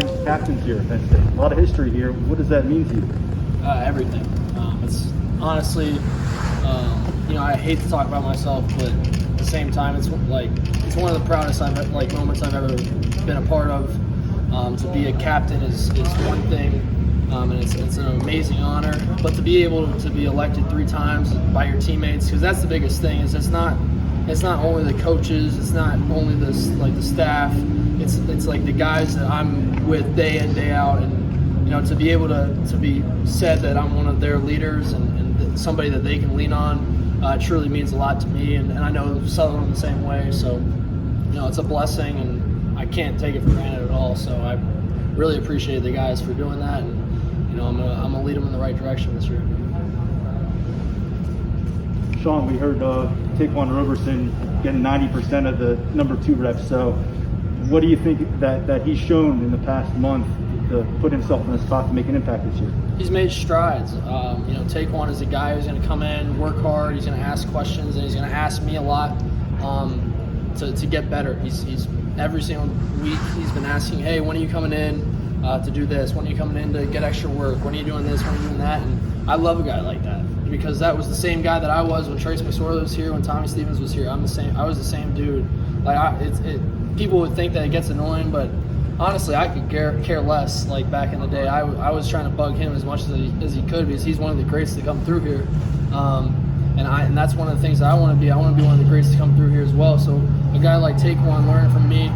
three-time captains here at Penn State. A lot of history here. What does that mean to you? Everything. It's honestly, I hate to talk about myself, but at the same time, it's one of the proudest moments I've ever been a part of. To be a captain is one thing, and it's an amazing honor. But to be able to be elected 3 times by your teammates, because that's the biggest thing. Is it's not only the coaches, it's not only the staff. It's like the guys that I'm with day in, day out, and to be able to be said that I'm one of their leaders and somebody that they can lean on truly means a lot to me, and I know Sutherland the same way. So it's a blessing, and I can't take it for granted at all. So I really appreciate the guys for doing that, and I'm gonna lead them in the right direction this year. Sean, we heard Taquan Roberson getting 90% of the number 2 reps. So what do you think that he's shown in the past month to put himself in the spot to make an impact this year? He's made strides. Taquan is a guy who's going to come in, work hard. He's going to ask questions, and he's going to ask me a lot to get better. He's every single week he's been asking, "Hey, when are you coming in to do this? When are you coming in to get extra work? When are you doing this? When are you doing that?" And I love a guy like that, because that was the same guy that I was when Trace McSorley was here, when Tommy Stevens was here. I was the same dude. People would think that it gets annoying, but honestly, I could care less. Like back in the day, I was trying to bug him as much as he could, because he's one of the greats to come through here. And that's one of the things that I want to be. I want to be one of the greats to come through here as well. So a guy like Taquan learning from me.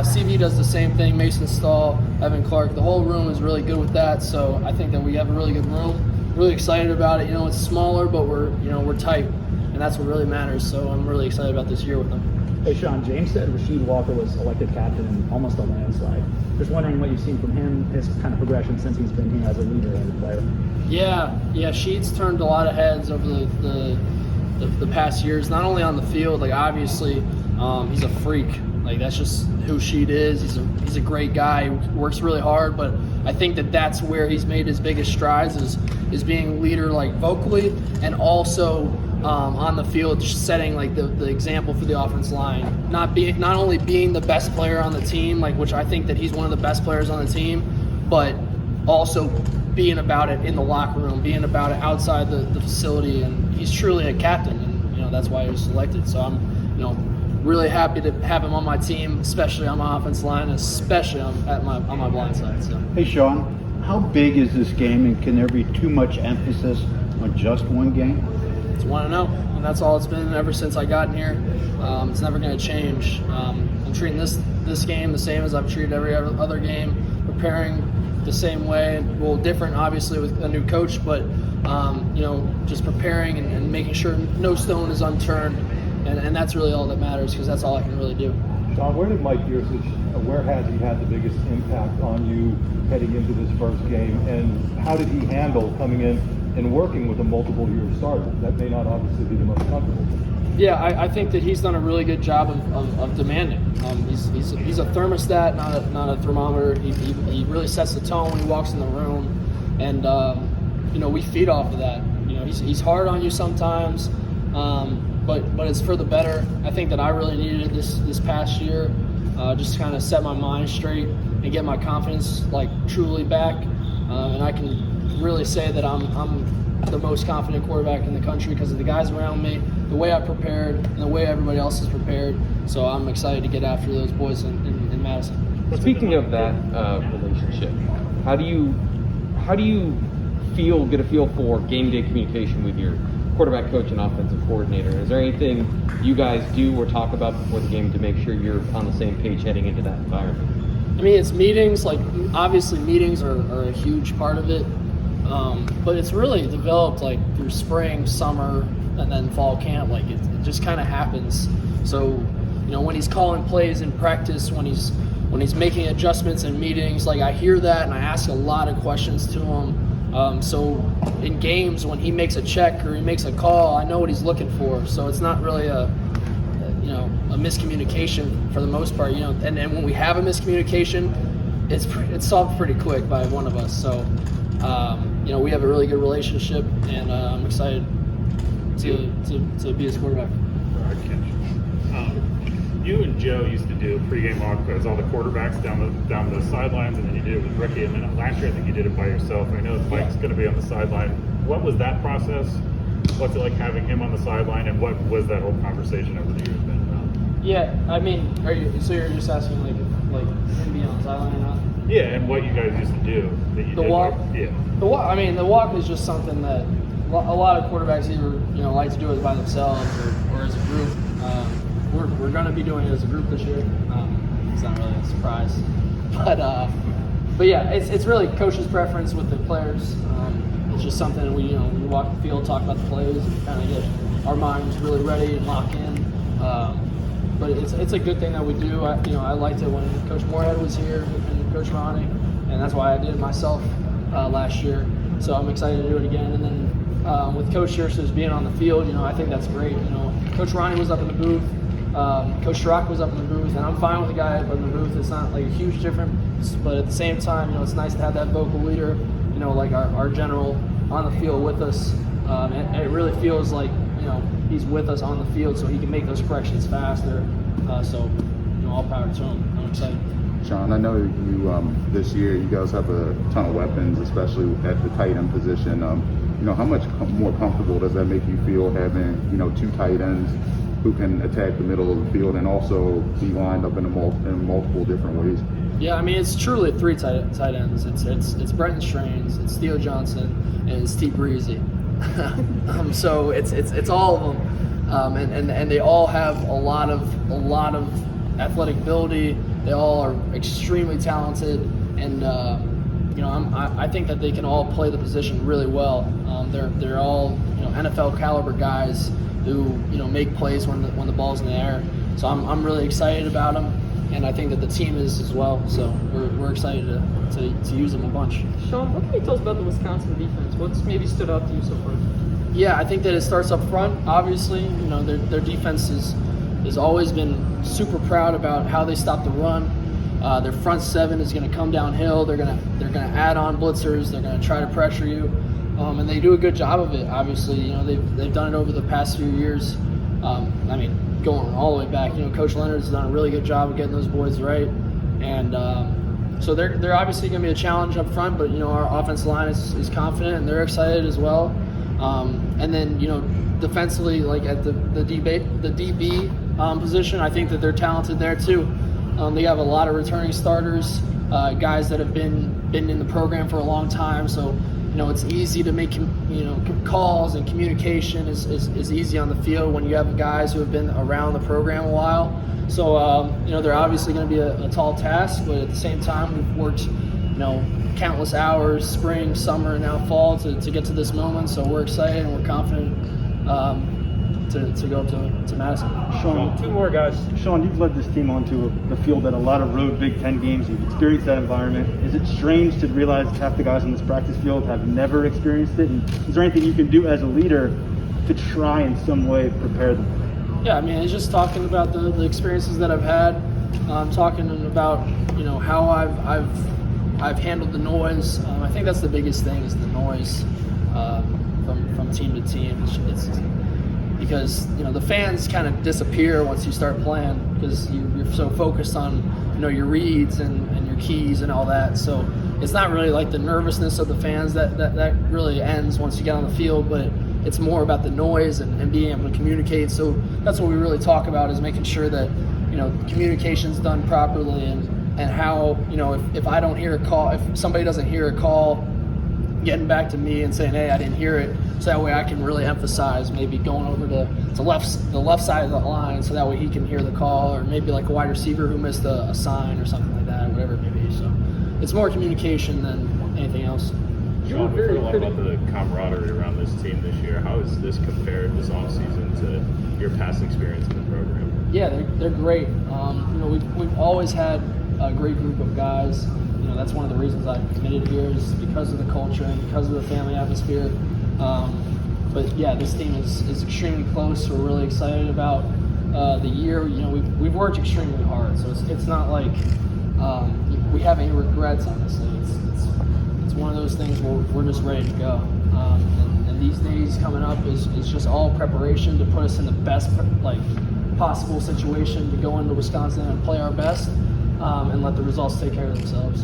CV does the same thing. Mason Stahl, Evan Clark. The whole room is really good with that. So I think that we have a really good room. Really excited about it. It's smaller, but we're tight, and that's what really matters. So I'm really excited about this year with them. Hey, Sean, James said Rasheed Walker was elected captain in almost a landslide. Just wondering what you've seen from him, his kind of progression since he's been here as a leader and a player. Yeah, Sheed's turned a lot of heads over the past years, not only on the field. Obviously, he's a freak. That's just who Sheed is. He's a great guy. He works really hard, but I think that's where he's made his biggest strides is being a leader, vocally, and also on the field, just setting the example for the offense line. Not only being the best player on the team, which I think that he's one of the best players on the team, but also being about it in the locker room, being about it outside the facility, and he's truly a captain, and that's why he was selected. So I'm really happy to have him on my team, especially on my offense line, especially on my blind side. So. Hey Sean, how big is this game, and can there be too much emphasis on just one game? It's 1-0, and that's all it's been ever since I got in here. It's never going to change. I'm treating this game the same as I've treated every other game, preparing the same way. Well, different obviously with a new coach, but just preparing and making sure no stone is unturned, and that's really all that matters, because that's all I can really do. John, where has he had the biggest impact on you heading into this first game, and how did he handle coming in and working with a multiple-year starter? That may not obviously be the most comfortable. Yeah, I think that he's done a really good job of demanding. He's a thermostat, not a thermometer. He really sets the tone when he walks in the room, and we feed off of that. He's hard on you sometimes, but it's for the better. I think that I really needed it this past year, just to kind of set my mind straight and get my confidence truly back, and I can really say that I'm the most confident quarterback in the country because of the guys around me, the way I prepared, and the way everybody else is prepared. So I'm excited to get after those boys in Madison. Speaking of that relationship, how do you get a feel for game day communication with your quarterback coach and offensive coordinator? Is there anything you guys do or talk about before the game to make sure you're on the same page heading into that environment? It's meetings. Obviously meetings are a huge part of it. But it's really developed through spring, summer, and then fall camp. It just kind of happens. So, when he's calling plays in practice, when he's making adjustments in meetings, I hear that and I ask a lot of questions to him. So in games, when he makes a check or he makes a call, I know what he's looking for. So it's not really a miscommunication for the most part. And when we have a miscommunication, it's solved pretty quick by one of us. So. We have a really good relationship, and I'm excited to be his quarterback. You you and Joe used to do pregame walkthroughs, all the quarterbacks down the sidelines, and then you did it with Ricky, and then last year I think you did it by yourself. I know Mike's going to be on the sideline. What was that process? What's it like having him on the sideline, and what was that whole conversation over the years been about? Yeah, I mean, you're just asking like him being on the sideline or not? Yeah, and what you guys used to do that you The did. walk? Yeah. The walk. I mean, the walk is just something that a lot of quarterbacks either like to do it by themselves or as a group. We're going to be doing it as a group this year. It's not really a surprise, but yeah, it's really coach's preference with the players. It's just something we walk the field, talk about the plays, and kind of get our minds really ready and lock in. But it's a good thing that we do. I liked it when Coach Moorhead was here and Coach Ronnie, and that's why I did it myself last year. So I'm excited to do it again. And then with Coach Scherster's being on the field, I think that's great. Coach Ronnie was up in the booth, Coach Schrock was up in the booth, and I'm fine with the guy up in the booth. It's not like a huge difference, but at the same time, it's nice to have that vocal leader, like our general on the field with us. And it really feels like he's with us on the field, so he can make those corrections faster. So all power to him. I'm excited. Sean, I know you this year you guys have a ton of weapons, especially at the tight end position. How much more comfortable does that make you feel having two tight ends who can attack the middle of the field and also be lined up in multiple different ways? Yeah, I mean it's truly three tight ends. It's Brenton Strains, it's Theo Johnson, and it's Steve Breezy. So it's all of them, and they all have a lot of athletic ability. They all are extremely talented, and I think that they can all play the position really well. They're all NFL caliber guys who make plays when the ball's in the air. So I'm really excited about them, and I think that the team is as well. So we're excited to use them a bunch. Sean, what can you tell us about the Wisconsin defense? What's maybe stood out to you so far? Yeah, I think that it starts up front. Obviously, their defense has always been super proud about how they stop the run. Their front seven is going to come downhill. They're going to add on blitzers. They're going to try to pressure you, and they do a good job of it. Obviously, they've done it over the past few years. Going all the way back, Coach Leonard's done a really good job of getting those boys right, and so they're obviously going to be a challenge up front. But our offensive line is confident and they're excited as well. And then defensively, like at the DB position, I think that they're talented there too. They have a lot of returning starters, guys that have been in the program for a long time. So it's easy to make calls, and communication is easy on the field when you have guys who have been around the program a while. So they're obviously going to be a tall task, but at the same time we've worked countless hours, spring, summer, and now fall to get to this moment. So we're excited and we're confident to go up to Madison. Sean, Two more guys. Sean, you've led this team onto the field at a lot of road Big Ten games. You've experienced that environment. Is it strange to realize half the guys on this practice field have never experienced it? And is there anything you can do as a leader to try in some way prepare them? Yeah, I mean, it's just talking about the experiences that I've had. Talking about how I've handled the noise. I think that's the biggest thing is the noise from team to team. It's because the fans kind of disappear once you start playing because you're so focused on your reads and your keys and all that. So it's not really like the nervousness of the fans that really ends once you get on the field, but it's more about the noise and being able to communicate. So that's what we really talk about is making sure that communication's done properly and how if I don't hear a call, if somebody doesn't hear a call, getting back to me and saying, hey, I didn't hear it, so that way I can really emphasize maybe going over to the left side of the line so that way he can hear the call, or maybe like a wide receiver who missed a sign or something like that, whatever it may be. So it's more communication than anything else. Sean, we've heard a lot about the camaraderie around this team this year. How is this compared this offseason to your past experience in the program? Yeah, they're great. We've always had a great group of guys. That's one of the reasons I committed here is because of the culture and because of the family atmosphere. But yeah, this team is extremely close. We're really excited about the year. We've worked extremely hard, so it's not like we have any regrets. Honestly, it's one of those things where we're just ready to go. And these days coming up is just all preparation to put us in the best possible situation to go into Wisconsin and play our best, and let the results take care of themselves.